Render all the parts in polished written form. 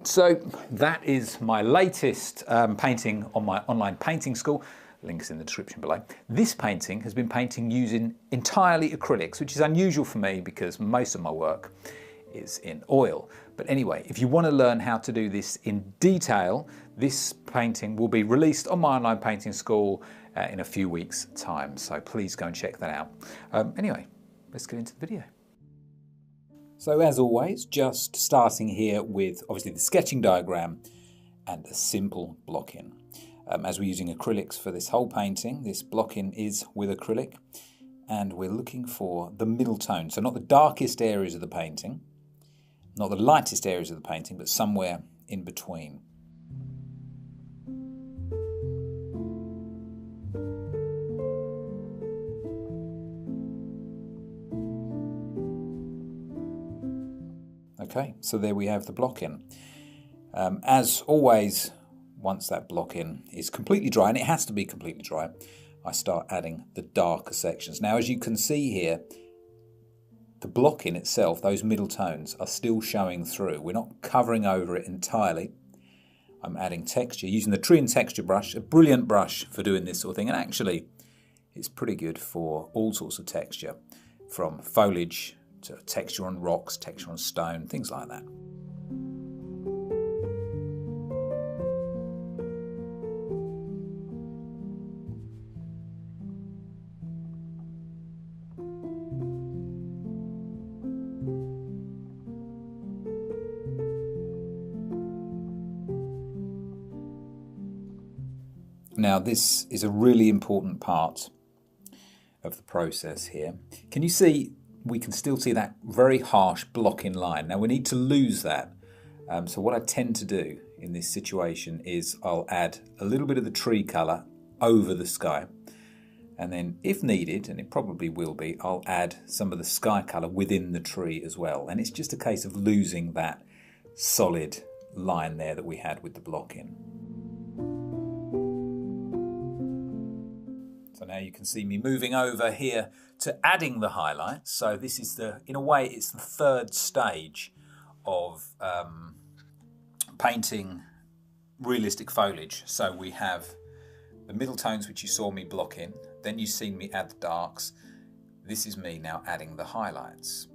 So that is my latest painting on my online painting school. Links in the description below. This painting has been painting using entirely acrylics, which is unusual for me because most of my work is in oil. But anyway, if you want to learn how to do this in detail, this painting will be released on my online painting school in a few weeks' time. So please go and check that out. Anyway, let's get into the video. So as always, just starting here with obviously the sketching diagram and a simple block-in. As we're using acrylics for this whole painting, this block-in is with acrylic, and we're looking for the middle tone. So not the darkest areas of the painting, not the lightest areas of the painting, but somewhere in between. Okay, so there we have the block-in. As always, once that block-in is completely dry, and it has to be completely dry, I start adding the darker sections. Now, as you can see here, the block-in itself, those middle tones, are still showing through. We're not covering over it entirely. I'm adding texture, using the Tree and Texture brush, a brilliant brush for doing this sort of thing, and actually, it's pretty good for all sorts of texture, from foliage to texture on rocks, texture on stone, things like that. Now this is a really important part of the process here. Can you see, we can still see that very harsh block-in line. Now we need to lose that. So what I tend to do in this situation is I'll add a little bit of the tree colour over the sky. And then if needed, and it probably will be, I'll add some of the sky colour within the tree as well. And it's just a case of losing that solid line there that we had with the block-in. So now you can see me moving over here to adding the highlights. So this is in a way, it's the third stage of painting realistic foliage. So we have the middle tones, which you saw me block in. Then you've seen me add the darks. This is me now adding the highlights.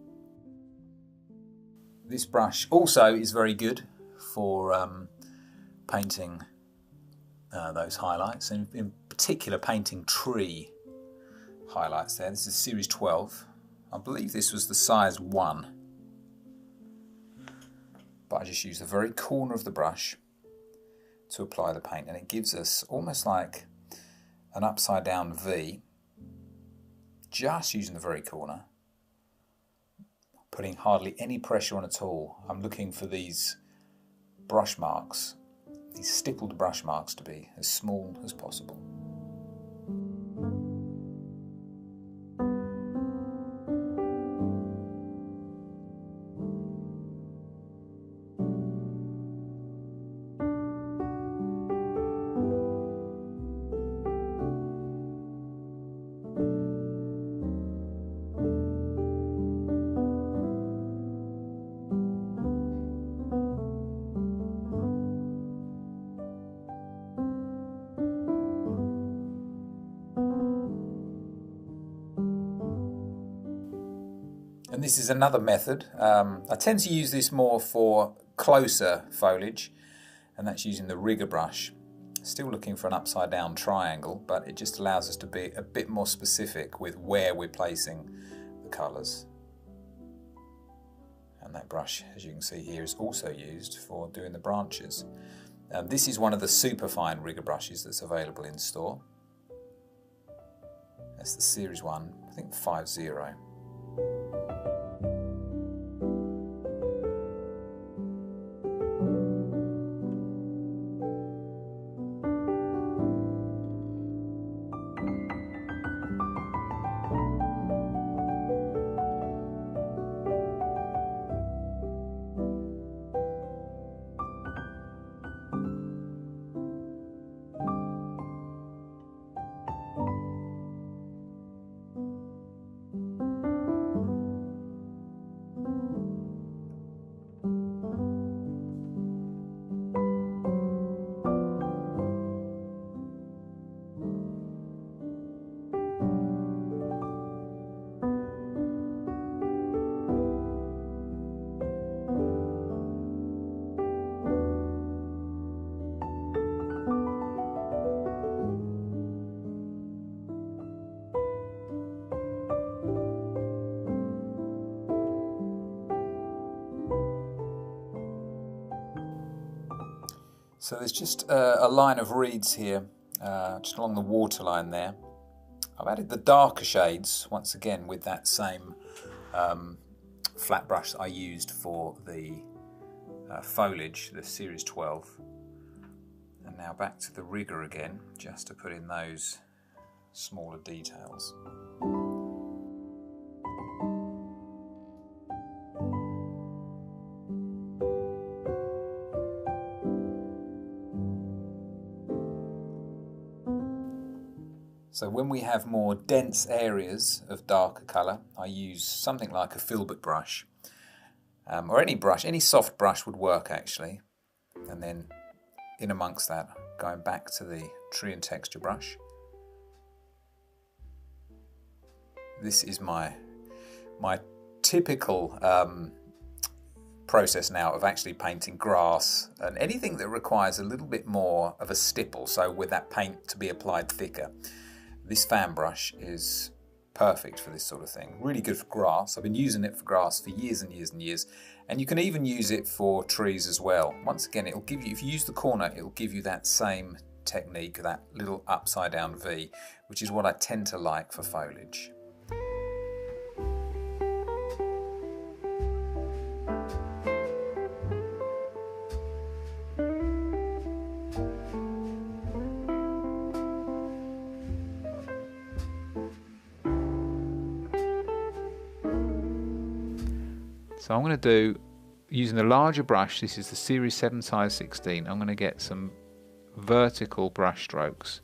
This brush also is very good for painting those highlights, and in particular painting tree highlights there. This is series 12. I believe this was the size 1. But I just use the very corner of the brush to apply the paint, and it gives us almost like an upside down V, just using the very corner, putting hardly any pressure on at all. I'm looking for these brush marks, these stippled brush marks, to be as small as possible. And this is another method. I tend to use this more for closer foliage, and that's using the rigger brush. Still looking for an upside down triangle, but it just allows us to be a bit more specific with where we're placing the colours. And that brush, as you can see here, is also used for doing the branches. This is one of the superfine rigger brushes that's available in store. That's the series 1, I think 50. So there's just a line of reeds here, just along the waterline there. I've added the darker shades once again with that same flat brush that I used for the foliage, the Series 12. And now back to the rigger again, just to put in those smaller details. So when we have more dense areas of darker colour, I use something like a filbert brush, or any brush, any soft brush would work actually. And then in amongst that, going back to the tree and texture brush. This is my typical process now of actually painting grass and anything that requires a little bit more of a stipple, so with that paint to be applied thicker. This fan brush is perfect for this sort of thing. Really good for grass. I've been using it for grass for years and years and years. And you can even use it for trees as well. Once again, it'll give you, if you use the corner, it'll give you that same technique, that little upside down V, which is what I tend to like for foliage. So I'm going to do, using the larger brush, this is the Series 7 size 16, I'm going to get some vertical brush strokes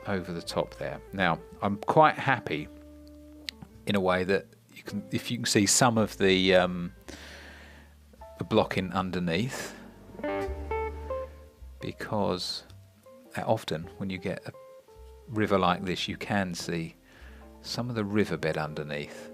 over the top there. Now, I'm quite happy in a way that you can, if you can see some of the blocking underneath, because often when you get a river like this, you can see some of the riverbed underneath.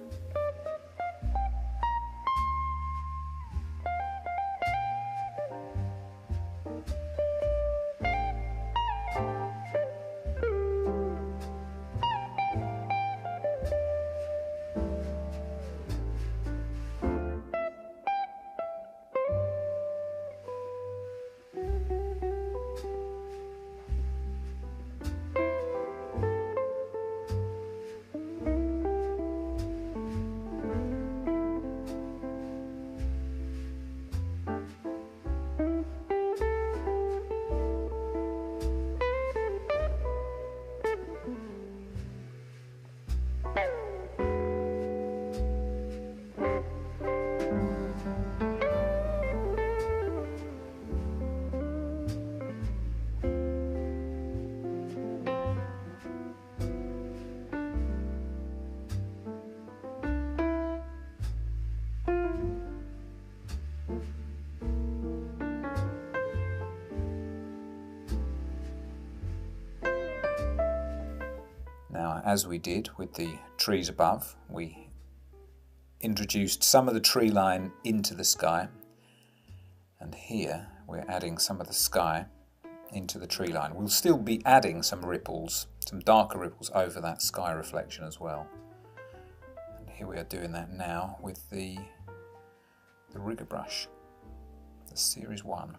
Now, as we did with the trees above, we introduced some of the tree line into the sky, and here we're adding some of the sky into the tree line. We'll still be adding some ripples, some darker ripples over that sky reflection as well. And here we are doing that now with the rigger brush, the Series 1.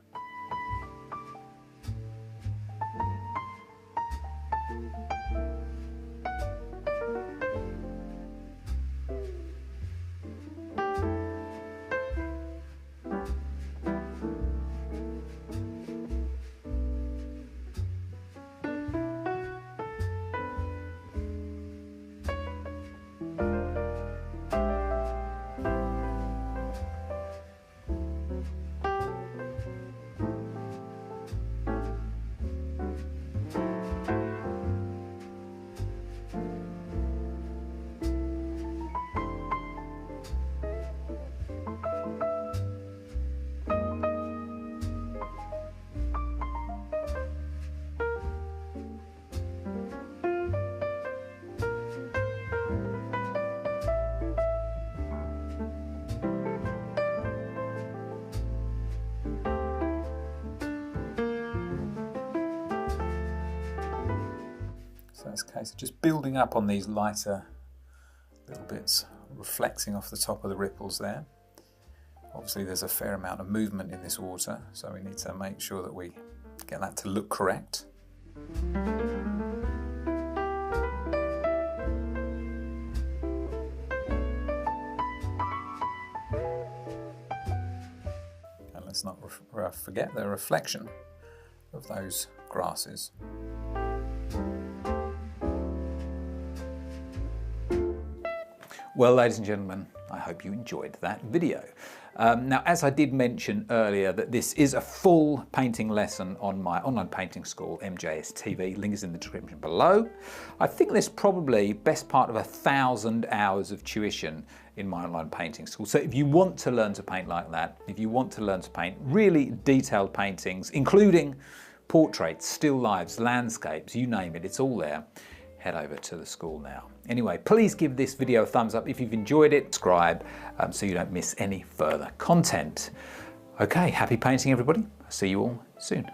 So it's a case of just building up on these lighter little bits, reflecting off the top of the ripples there. Obviously there's a fair amount of movement in this water, so we need to make sure that we get that to look correct. And let's not forget the reflection of those grasses. Well, ladies and gentlemen, I hope you enjoyed that video. Now, as I did mention earlier, that this is a full painting lesson on my online painting school, MJS TV. Link is in the description below. I think there's probably best part of 1,000 hours of tuition in my online painting school. So if you want to learn to paint like that, if you want to learn to paint really detailed paintings, including portraits, still lifes, landscapes, you name it, it's all there, head over to the school now. Anyway, please give this video a thumbs up if you've enjoyed it, subscribe so you don't miss any further content. Okay, happy painting everybody. I'll see you all soon.